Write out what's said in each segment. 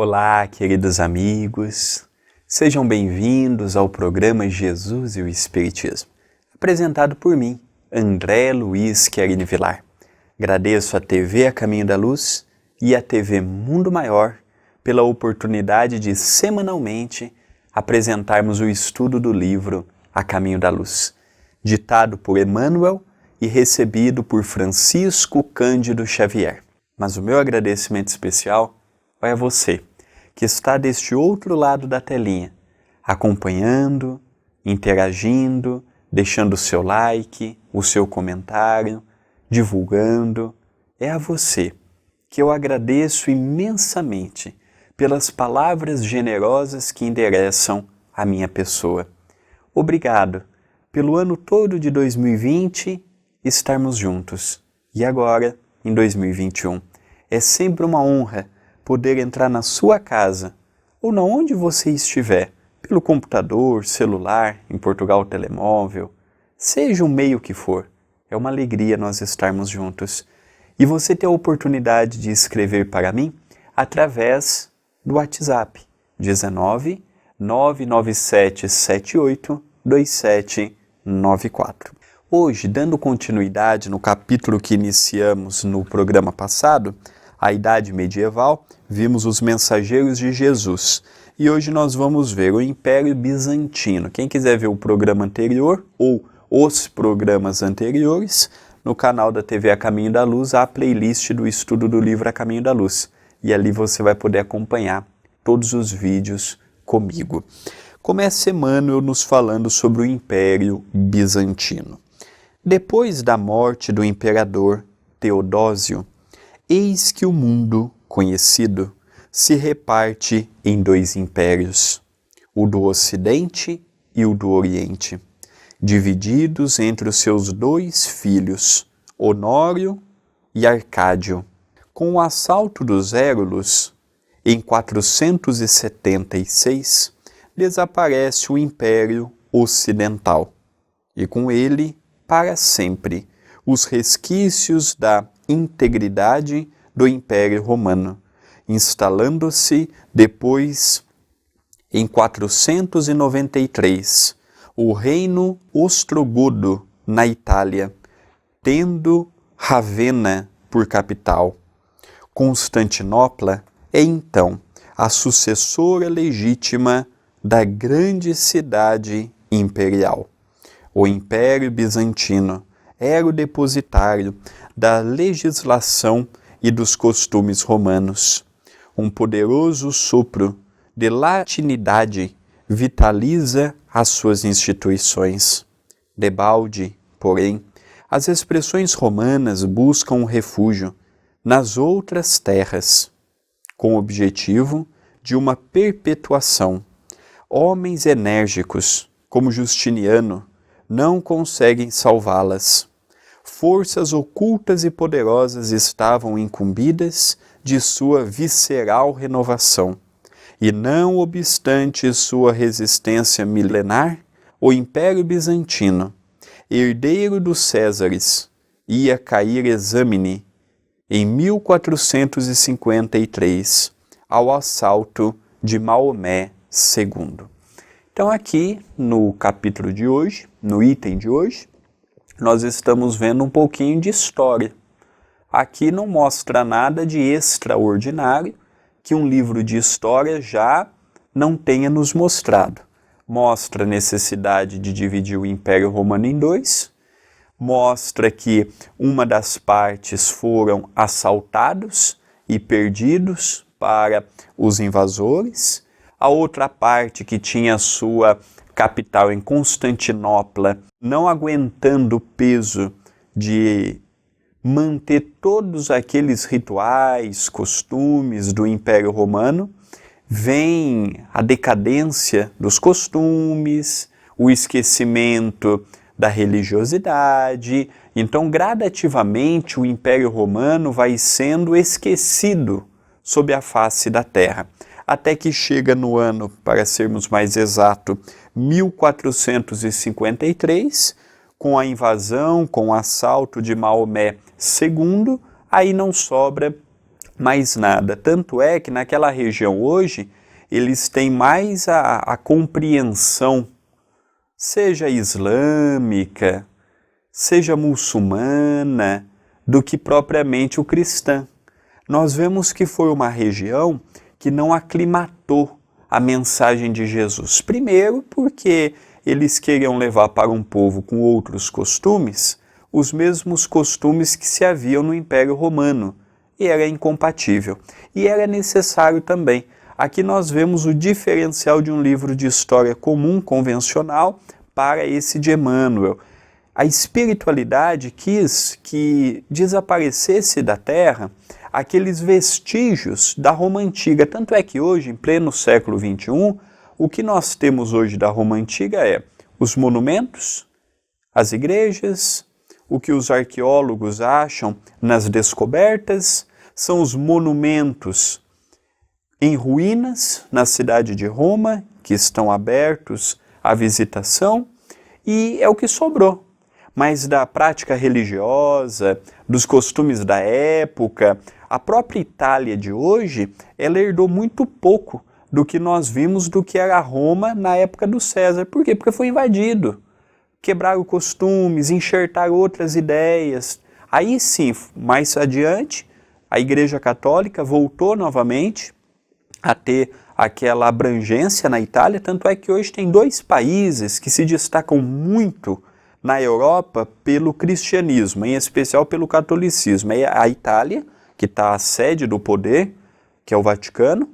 Olá, queridos amigos, sejam bem-vindos ao programa Jesus e o Espiritismo, apresentado por mim, André Luiz Querini Vilar. Agradeço à TV A Caminho da Luz e à TV Mundo Maior pela oportunidade de semanalmente apresentarmos o estudo do livro A Caminho da Luz, ditado por Emmanuel e recebido por Francisco Cândido Xavier. Mas o meu agradecimento especial vai a você, que está deste outro lado da telinha, acompanhando, interagindo, deixando o seu like, o seu comentário, divulgando. É a você que eu agradeço imensamente pelas palavras generosas que endereçam a minha pessoa. Obrigado pelo ano todo de 2020 estarmos juntos. E agora, em 2021, é sempre uma honra poder entrar na sua casa ou na onde você estiver, pelo computador, celular, em Portugal telemóvel, seja o meio que for. É uma alegria nós estarmos juntos. E você ter a oportunidade de escrever para mim através do WhatsApp 19 997 78 2794. Hoje, dando continuidade no capítulo que iniciamos no programa passado, a Idade Medieval, vimos os mensageiros de Jesus. E hoje nós vamos ver o Império Bizantino. Quem quiser ver o programa anterior ou os programas anteriores, no canal da TV A Caminho da Luz, há a playlist do estudo do livro A Caminho da Luz. E ali você vai poder acompanhar todos os vídeos comigo. Começa Emmanuel nos falando sobre o Império Bizantino. Depois da morte do imperador Teodósio, eis que o mundo conhecido se reparte em dois impérios, o do Ocidente e o do Oriente, divididos entre os seus dois filhos, Honório e Arcádio. Com o assalto dos Érulos, em 476, desaparece o Império Ocidental, e com ele, para sempre, os resquícios da integridade do Império Romano, instalando-se depois, em 493, o reino ostrogodo na Itália, tendo Ravenna por capital. Constantinopla é então a sucessora legítima da grande cidade imperial. O Império Bizantino era o depositário da legislação e dos costumes romanos. Um poderoso sopro de latinidade vitaliza as suas instituições. Debalde, porém, as expressões romanas buscam um refúgio nas outras terras, com o objetivo de uma perpetuação. Homens enérgicos, como Justiniano, não conseguem salvá-las. Forças ocultas e poderosas estavam incumbidas de sua visceral renovação, e não obstante sua resistência milenar, o Império Bizantino, herdeiro dos Césares, ia cair exame em 1453, ao assalto de Maomé II. Então aqui no capítulo de hoje, no item de hoje, nós estamos vendo um pouquinho de história. Aqui não mostra nada de extraordinário que um livro de história já não tenha nos mostrado. Mostra a necessidade de dividir o Império Romano em dois, mostra que uma das partes foram assaltados e perdidos para os invasores, a outra parte que tinha sua capital em Constantinopla, não aguentando o peso de manter todos aqueles rituais, costumes do Império Romano, vem a decadência dos costumes, o esquecimento da religiosidade. Então, gradativamente, o Império Romano vai sendo esquecido sob a face da terra, até que chega no ano, para sermos mais exatos, 1453, com a invasão, com o assalto de Maomé II, aí não sobra mais nada. Tanto é que naquela região hoje, eles têm mais a compreensão, seja islâmica, seja muçulmana, do que propriamente o cristã. Nós vemos que foi uma região que não aclimatou a mensagem de Jesus. Primeiro, porque eles queriam levar para um povo com outros costumes, os mesmos costumes que se haviam no Império Romano, e era incompatível. E era necessário também. Aqui nós vemos o diferencial de um livro de história comum, convencional, para esse de Emmanuel. A espiritualidade quis que desaparecesse da Terra aqueles vestígios da Roma Antiga. Tanto é que hoje, em pleno século XXI, o que nós temos hoje da Roma Antiga é os monumentos, as igrejas, o que os arqueólogos acham nas descobertas, são os monumentos em ruínas na cidade de Roma, que estão abertos à visitação, e é o que sobrou. Mas da prática religiosa, dos costumes da época, a própria Itália de hoje, ela herdou muito pouco do que nós vimos do que era Roma na época do César. Por quê? Porque foi invadido. Quebraram costumes, enxertaram outras ideias. Aí sim, mais adiante, a Igreja Católica voltou novamente a ter aquela abrangência na Itália, tanto é que hoje tem 2 países que se destacam muito na Europa pelo cristianismo, em especial pelo catolicismo. É a Itália, que está a sede do poder, que é o Vaticano,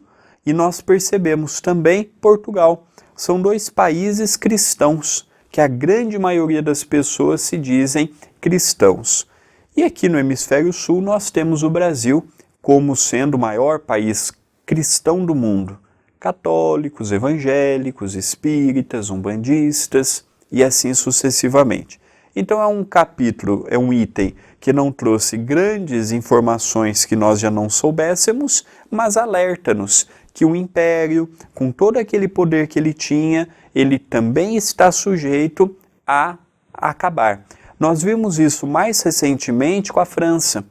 e nós percebemos também Portugal. São 2 países cristãos, que a grande maioria das pessoas se dizem cristãos. E aqui no Hemisfério Sul nós temos o Brasil como sendo o maior país cristão do mundo. Católicos, evangélicos, espíritas, umbandistas e assim sucessivamente. Então é um capítulo, é um item que não trouxe grandes informações que nós já não soubéssemos, mas alerta-nos que o império, com todo aquele poder que ele tinha, ele também está sujeito a acabar. Nós vimos isso mais recentemente com a França.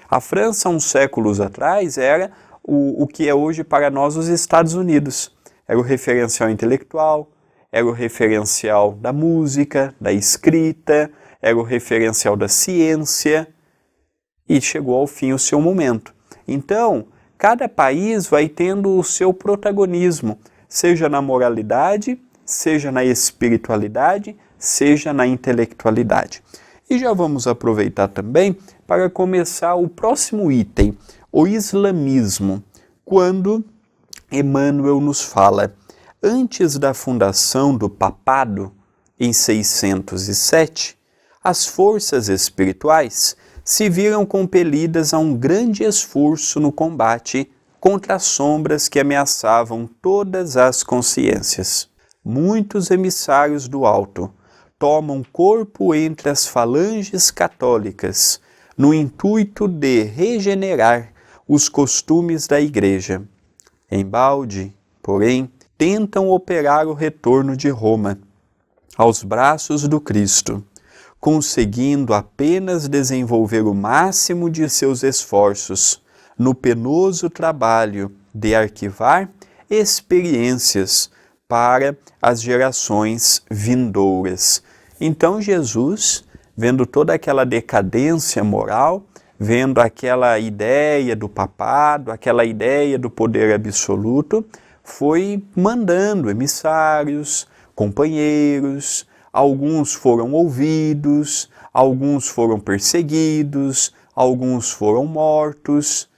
A França, uns séculos atrás, era o que é hoje para nós os Estados Unidos. Era o referencial intelectual, era o referencial da música, da escrita, era o referencial da ciência, e chegou ao fim o seu momento. Então, cada país vai tendo o seu protagonismo, seja na moralidade, seja na espiritualidade, seja na intelectualidade. E já vamos aproveitar também para começar o próximo item, o islamismo, quando Emmanuel nos fala: antes da fundação do papado, em 607, as forças espirituais se viram compelidas a um grande esforço no combate contra as sombras que ameaçavam todas as consciências. Muitos emissários do alto tomam corpo entre as falanges católicas no intuito de regenerar os costumes da Igreja. Embalde, porém, tentam operar o retorno de Roma aos braços do Cristo, conseguindo apenas desenvolver o máximo de seus esforços no penoso trabalho de arquivar experiências para as gerações vindouras. Então Jesus, vendo toda aquela decadência moral, vendo aquela ideia do papado, aquela ideia do poder absoluto, foi mandando emissários, companheiros, alguns foram ouvidos, alguns foram perseguidos, alguns foram mortos,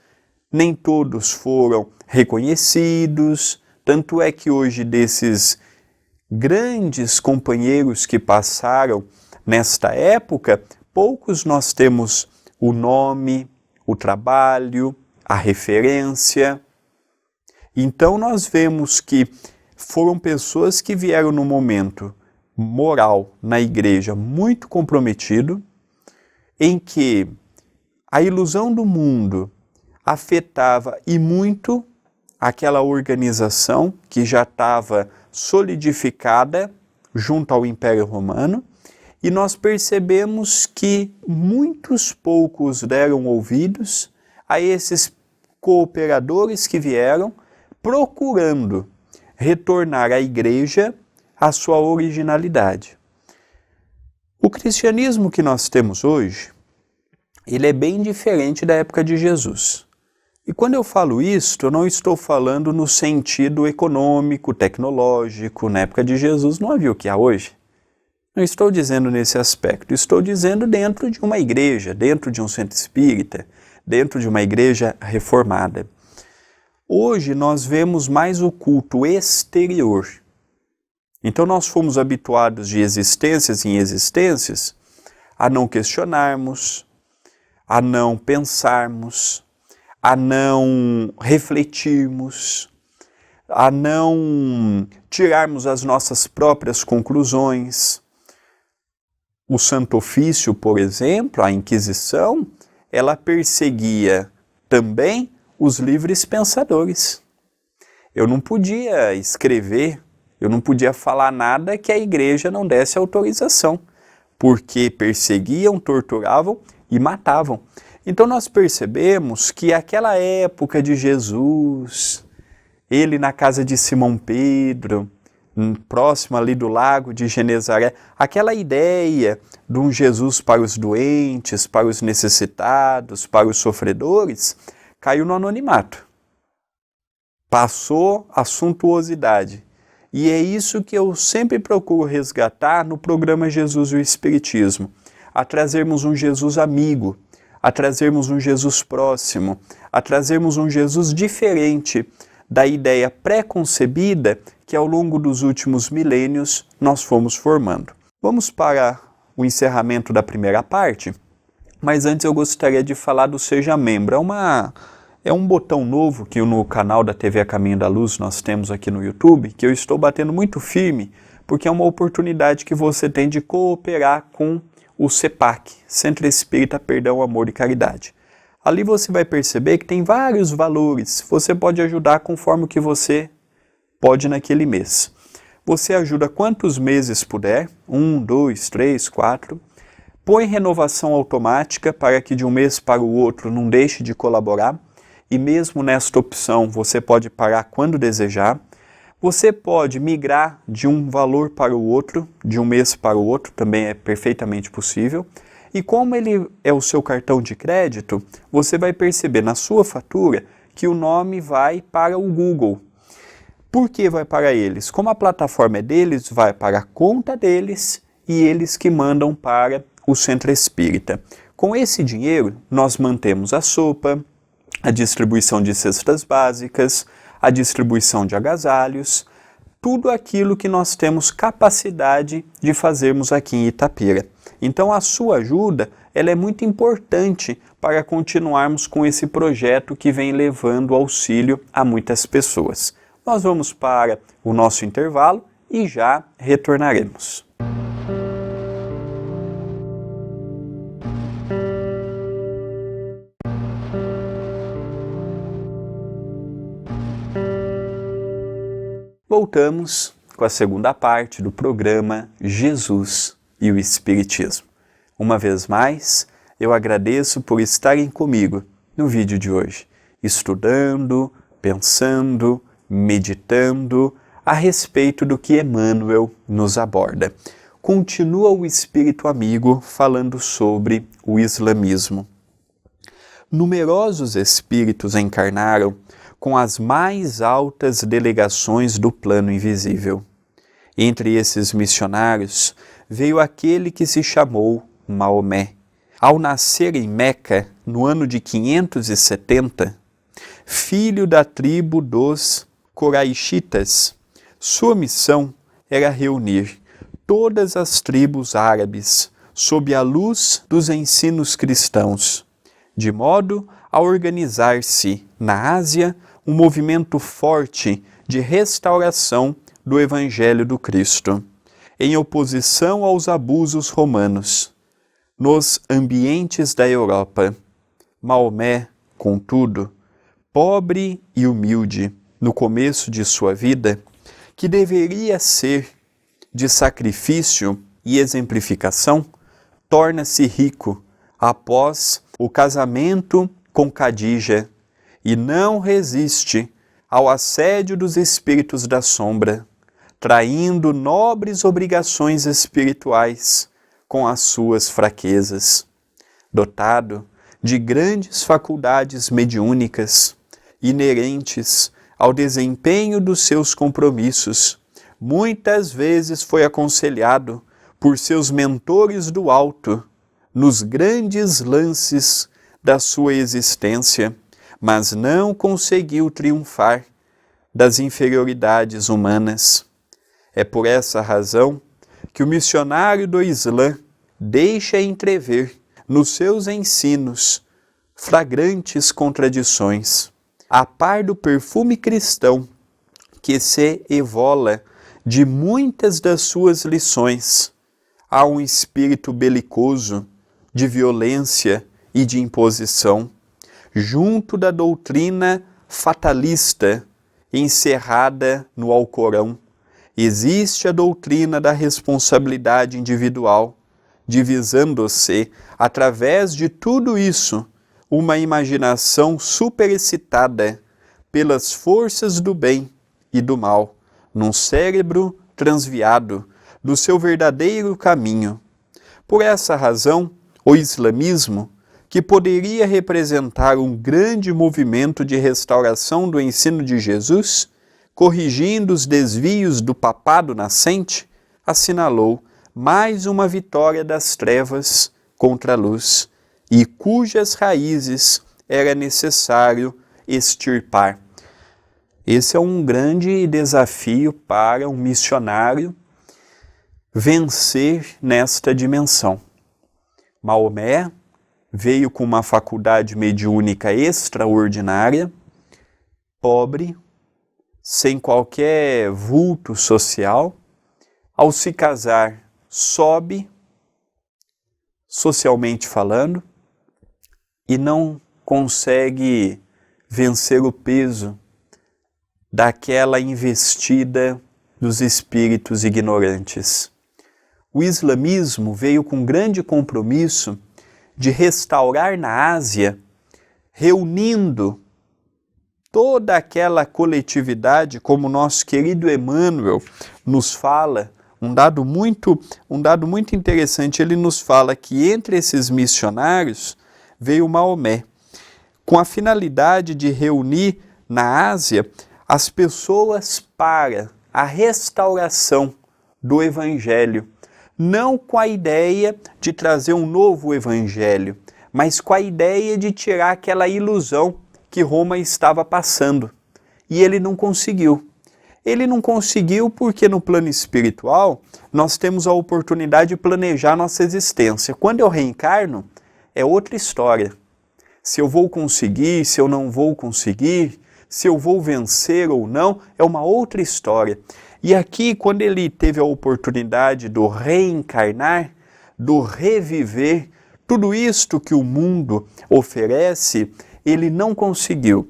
nem todos foram reconhecidos, tanto é que hoje desses grandes companheiros que passaram nesta época, poucos nós temos o nome, o trabalho, a referência. Então nós vemos que foram pessoas que vieram no momento moral na igreja muito comprometido, em que a ilusão do mundo afetava e muito aquela organização que já estava solidificada junto ao Império Romano, e nós percebemos que muitos poucos deram ouvidos a esses cooperadores que vieram procurando retornar à igreja à sua originalidade. O cristianismo que nós temos hoje, ele é bem diferente da época de Jesus. E quando eu falo isto, eu não estou falando no sentido econômico, tecnológico. Na época de Jesus não havia o que há hoje. Não estou dizendo nesse aspecto. Estou dizendo dentro de uma igreja, dentro de um centro espírita, dentro de uma igreja reformada. Hoje nós vemos mais o culto exterior. Então nós fomos habituados de existências em existências a não questionarmos, a não pensarmos, a não refletirmos, a não tirarmos as nossas próprias conclusões. O Santo Ofício, por exemplo, a Inquisição, ela perseguia também os livres pensadores. Eu não podia escrever, eu não podia falar nada que a igreja não desse autorização, porque perseguiam, torturavam e matavam. Então nós percebemos que aquela época de Jesus, ele na casa de Simão Pedro, próximo ali do lago de Genezaré, aquela ideia de um Jesus para os doentes, para os necessitados, para os sofredores, caiu no anonimato. Passou a suntuosidade. E é isso que eu sempre procuro resgatar no programa Jesus e o Espiritismo, a trazermos um Jesus amigo, a trazermos um Jesus próximo, a trazermos um Jesus diferente da ideia pré-concebida que ao longo dos últimos milênios nós fomos formando. Vamos para o encerramento da primeira parte, mas antes eu gostaria de falar do Seja Membro. É um botão novo que no canal da TV A Caminho da Luz nós temos aqui no YouTube, que eu estou batendo muito firme, porque é uma oportunidade que você tem de cooperar com o CEPAC, Centro Espírita Perdão, Amor e Caridade. Ali você vai perceber que tem vários valores, você pode ajudar conforme o que você pode naquele mês. Você ajuda quantos meses puder, 1, 2, 3, 4, põe renovação automática para que de um mês para o outro não deixe de colaborar, e mesmo nesta opção você pode parar quando desejar. Você pode migrar de um valor para o outro, de um mês para o outro, também é perfeitamente possível. E como ele é o seu cartão de crédito, você vai perceber na sua fatura que o nome vai para o Google. Por que vai para eles? Como a plataforma é deles, vai para a conta deles e eles que mandam para o Centro Espírita. Com esse dinheiro, nós mantemos a sopa, a distribuição de cestas básicas, a distribuição de agasalhos, tudo aquilo que nós temos capacidade de fazermos aqui em Itapira. Então a sua ajuda, ela é muito importante para continuarmos com esse projeto que vem levando auxílio a muitas pessoas. Nós vamos para o nosso intervalo e já retornaremos. Voltamos com a segunda parte do programa Jesus e o Espiritismo. Uma vez mais, eu agradeço por estarem comigo no vídeo de hoje, estudando, pensando, meditando a respeito do que Emmanuel nos aborda. Continua o Espírito Amigo falando sobre o islamismo. Numerosos espíritos encarnaram com as mais altas delegações do plano invisível. Entre esses missionários veio aquele que se chamou Maomé. Ao nascer em Meca, no ano de 570, filho da tribo dos Coraixitas, sua missão era reunir todas as tribos árabes sob a luz dos ensinos cristãos, de modo a organizar-se na Ásia um movimento forte de restauração do Evangelho do Cristo, em oposição aos abusos romanos. Nos ambientes da Europa, Maomé, contudo, pobre e humilde no começo de sua vida, que deveria ser de sacrifício e exemplificação, torna-se rico após o casamento com Khadija e não resiste ao assédio dos espíritos da sombra, traindo nobres obrigações espirituais com as suas fraquezas. Dotado de grandes faculdades mediúnicas, inerentes ao desempenho dos seus compromissos, muitas vezes foi aconselhado por seus mentores do alto nos grandes lances da sua existência, mas não conseguiu triunfar das inferioridades humanas. É por essa razão que o missionário do Islã deixa entrever nos seus ensinos flagrantes contradições, a par do perfume cristão que se evola de muitas das suas lições. Há um espírito belicoso, de violência e de imposição, junto da doutrina fatalista encerrada no Alcorão. Existe a doutrina da responsabilidade individual, divisando-se, através de tudo isso, uma imaginação superexcitada pelas forças do bem e do mal, num cérebro transviado do seu verdadeiro caminho. Por essa razão, o islamismo, que poderia representar um grande movimento de restauração do ensino de Jesus, corrigindo os desvios do papado nascente, assinalou mais uma vitória das trevas contra a luz, e cujas raízes era necessário extirpar. Esse é um grande desafio para um missionário vencer nesta dimensão. Maomé veio com uma faculdade mediúnica extraordinária, pobre, sem qualquer vulto social. Ao se casar, sobe, socialmente falando, e não consegue vencer o peso daquela investida dos espíritos ignorantes. O islamismo veio com grande compromisso de restaurar na Ásia, reunindo toda aquela coletividade, como nosso querido Emmanuel nos fala, um dado muito interessante. Ele nos fala que entre esses missionários veio Maomé, com a finalidade de reunir na Ásia as pessoas para a restauração do Evangelho, não com a ideia de trazer um novo Evangelho, mas com a ideia de tirar aquela ilusão que Roma estava passando. E ele não conseguiu. Ele não conseguiu porque no plano espiritual nós temos a oportunidade de planejar nossa existência. Quando eu reencarno, é outra história. Se eu vou conseguir, se eu não vou conseguir, se eu vou vencer ou não, é uma outra história. E aqui, quando ele teve a oportunidade do reencarnar, do reviver, tudo isto que o mundo oferece, ele não conseguiu.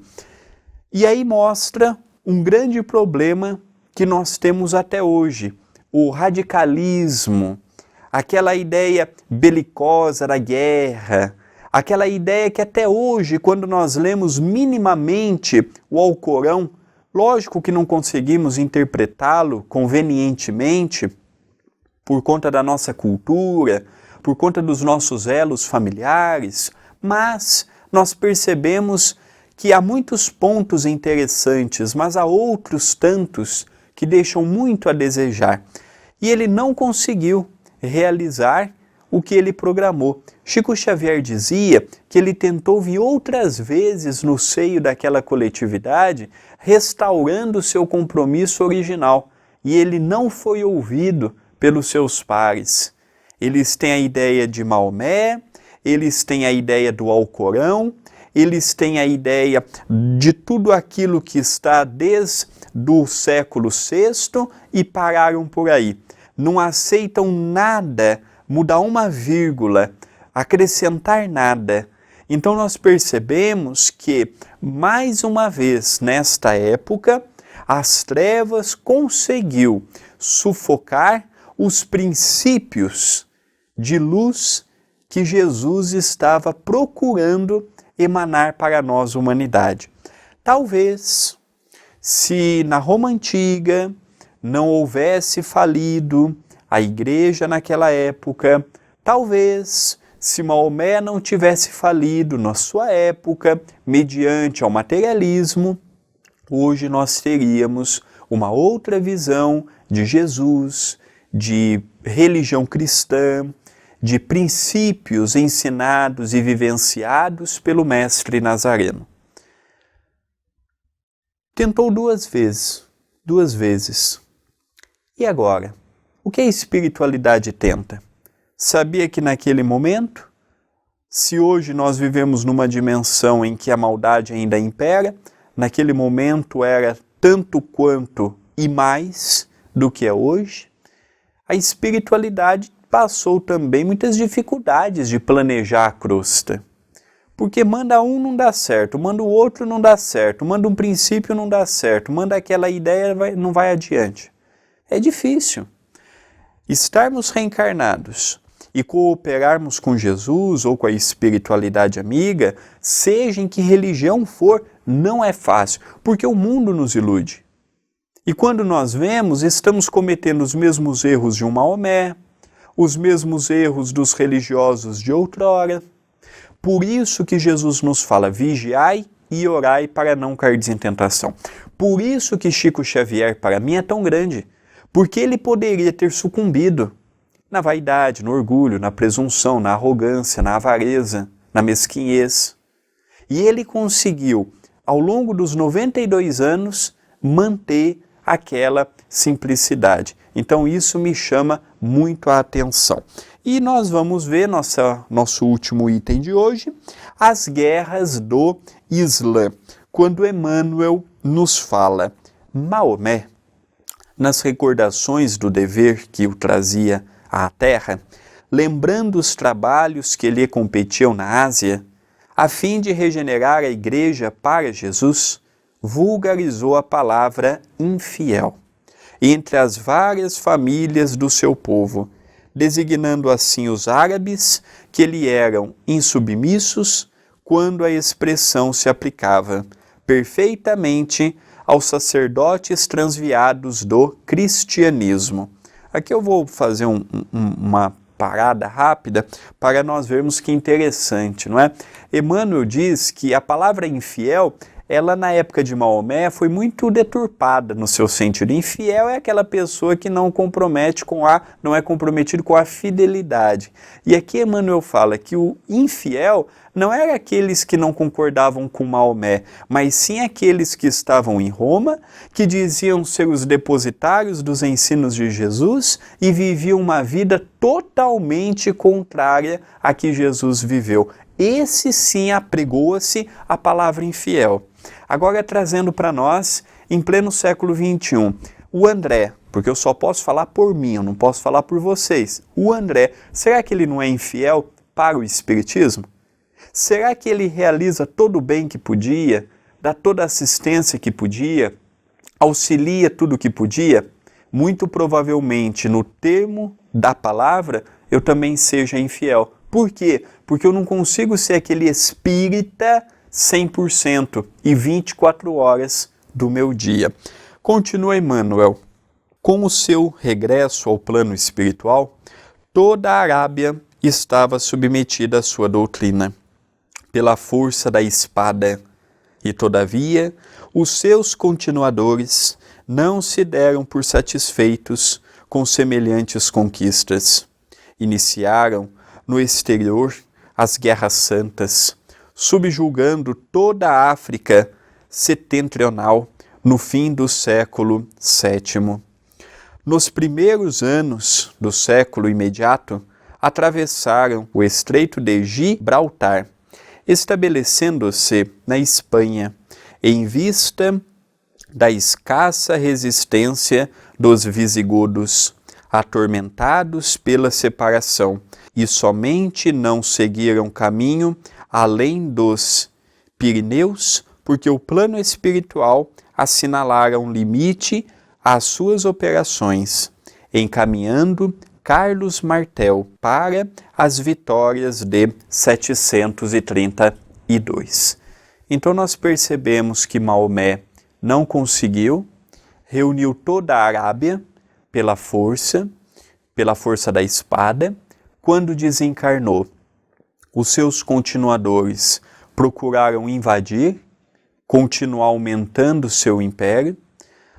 E aí mostra um grande problema que nós temos até hoje, o radicalismo, aquela ideia belicosa da guerra, aquela ideia que até hoje, quando nós lemos minimamente o Alcorão, lógico que não conseguimos interpretá-lo convenientemente por conta da nossa cultura, por conta dos nossos elos familiares, mas nós percebemos que há muitos pontos interessantes, mas há outros tantos que deixam muito a desejar. E ele não conseguiu realizar o que ele programou. Chico Xavier dizia que ele tentou vir outras vezes no seio daquela coletividade, restaurando o seu compromisso original, e ele não foi ouvido pelos seus pares. Eles têm a ideia de Maomé, eles têm a ideia do Alcorão, eles têm a ideia de tudo aquilo que está desde o século VI e pararam por aí. Não aceitam nada, mudar uma vírgula, acrescentar nada. Então nós percebemos que, mais uma vez nesta época, as trevas conseguiu sufocar os princípios de luz que Jesus estava procurando emanar para nós, humanidade. Talvez, se na Roma Antiga não houvesse falido a igreja naquela época, talvez, se Maomé não tivesse falido na sua época, mediante ao materialismo, hoje nós teríamos uma outra visão de Jesus, de religião cristã, de princípios ensinados e vivenciados pelo Mestre Nazareno. Tentou duas vezes. E agora? O que a espiritualidade tenta? Sabia que naquele momento, se hoje nós vivemos numa dimensão em que a maldade ainda impera, naquele momento era tanto quanto e mais do que é hoje, a espiritualidade passou também muitas dificuldades de planejar a crosta. Porque manda um não dá certo, manda o outro não dá certo, manda um princípio não dá certo, manda aquela ideia não vai adiante. É difícil. Estarmos reencarnados e cooperarmos com Jesus ou com a espiritualidade amiga, seja em que religião for, não é fácil, porque o mundo nos ilude. E quando nós vemos, estamos cometendo os mesmos erros de um Maomé, os mesmos erros dos religiosos de outrora. Por isso que Jesus nos fala, vigiai e orai para não cairdes em tentação. Por isso que Chico Xavier, para mim, é tão grande, porque ele poderia ter sucumbido na vaidade, no orgulho, na presunção, na arrogância, na avareza, na mesquinhez. E ele conseguiu, ao longo dos 92 anos, manter aquela simplicidade. Então isso me chama muito a atenção. E nós vamos ver nosso último item de hoje, as guerras do Islã. Quando Emmanuel nos fala, Maomé, nas recordações do dever que o trazia à Terra, lembrando os trabalhos que lhe competiam na Ásia, a fim de regenerar a igreja para Jesus, vulgarizou a palavra infiel entre as várias famílias do seu povo, designando assim os árabes que lhe eram insubmissos quando a expressão se aplicava perfeitamente aos sacerdotes transviados do cristianismo. Aqui eu vou fazer uma parada rápida para nós vermos que interessante, não é? Emmanuel diz que a palavra infiel, ela na época de Maomé foi muito deturpada no seu sentido. Infiel é aquela pessoa que não é comprometido com a fidelidade. E aqui Emmanuel fala que o infiel não era aqueles que não concordavam com Maomé, mas sim aqueles que estavam em Roma, que diziam ser os depositários dos ensinos de Jesus e viviam uma vida totalmente contrária à que Jesus viveu. Esse sim apregou-se a palavra infiel. Agora trazendo para nós, em pleno século XXI, o André, porque eu só posso falar por mim, eu não posso falar por vocês. O André, será que ele não é infiel para o Espiritismo? Será que ele realiza todo o bem que podia, dá toda a assistência que podia, auxilia tudo o que podia? Muito provavelmente, no termo da palavra, eu também seja infiel. Por quê? Porque eu não consigo ser aquele espírita 100% e 24 horas do meu dia. Continua Emmanuel. Com o seu regresso ao plano espiritual, toda a Arábia estava submetida à sua doutrina, pela força da espada, e todavia os seus continuadores não se deram por satisfeitos com semelhantes conquistas. Iniciaram no exterior as guerras santas, subjugando toda a África setentrional no fim do século VII. Nos primeiros anos do século imediato, atravessaram o Estreito de Gibraltar, estabelecendo-se na Espanha, em vista da escassa resistência dos visigodos, atormentados pela separação, e somente não seguiram caminho além dos Pirineus, porque o plano espiritual assinalara um limite às suas operações, encaminhando Carlos Martel para as vitórias de 732. Então nós percebemos que Maomé não conseguiu, reuniu toda a Arábia pela força da espada. Quando desencarnou, os seus continuadores procuraram invadir, continuar aumentando seu império.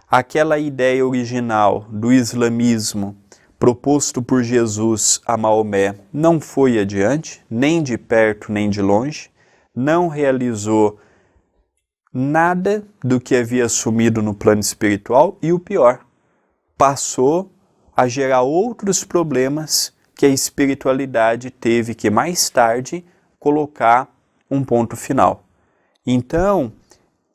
Aquela ideia original do islamismo proposto por Jesus a Maomé não foi adiante, nem de perto nem de longe, não realizou nada do que havia assumido no plano espiritual e o pior, passou a gerar outros problemas que a espiritualidade teve que mais tarde colocar um ponto final. Então,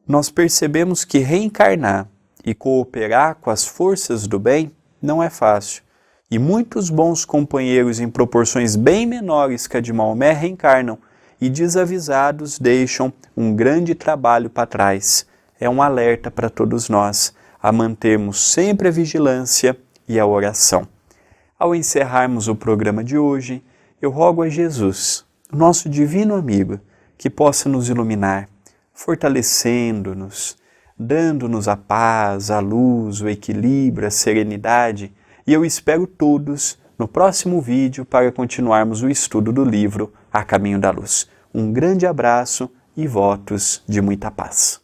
nós percebemos que reencarnar e cooperar com as forças do bem não é fácil. E muitos bons companheiros em proporções bem menores que a de Maomé reencarnam e desavisados deixam um grande trabalho para trás. É um alerta para todos nós a mantermos sempre a vigilância e a oração. Ao encerrarmos o programa de hoje, eu rogo a Jesus, o nosso divino amigo, que possa nos iluminar, fortalecendo-nos, dando-nos a paz, a luz, o equilíbrio, a serenidade, e eu espero todos no próximo vídeo para continuarmos o estudo do livro A Caminho da Luz. Um grande abraço e votos de muita paz.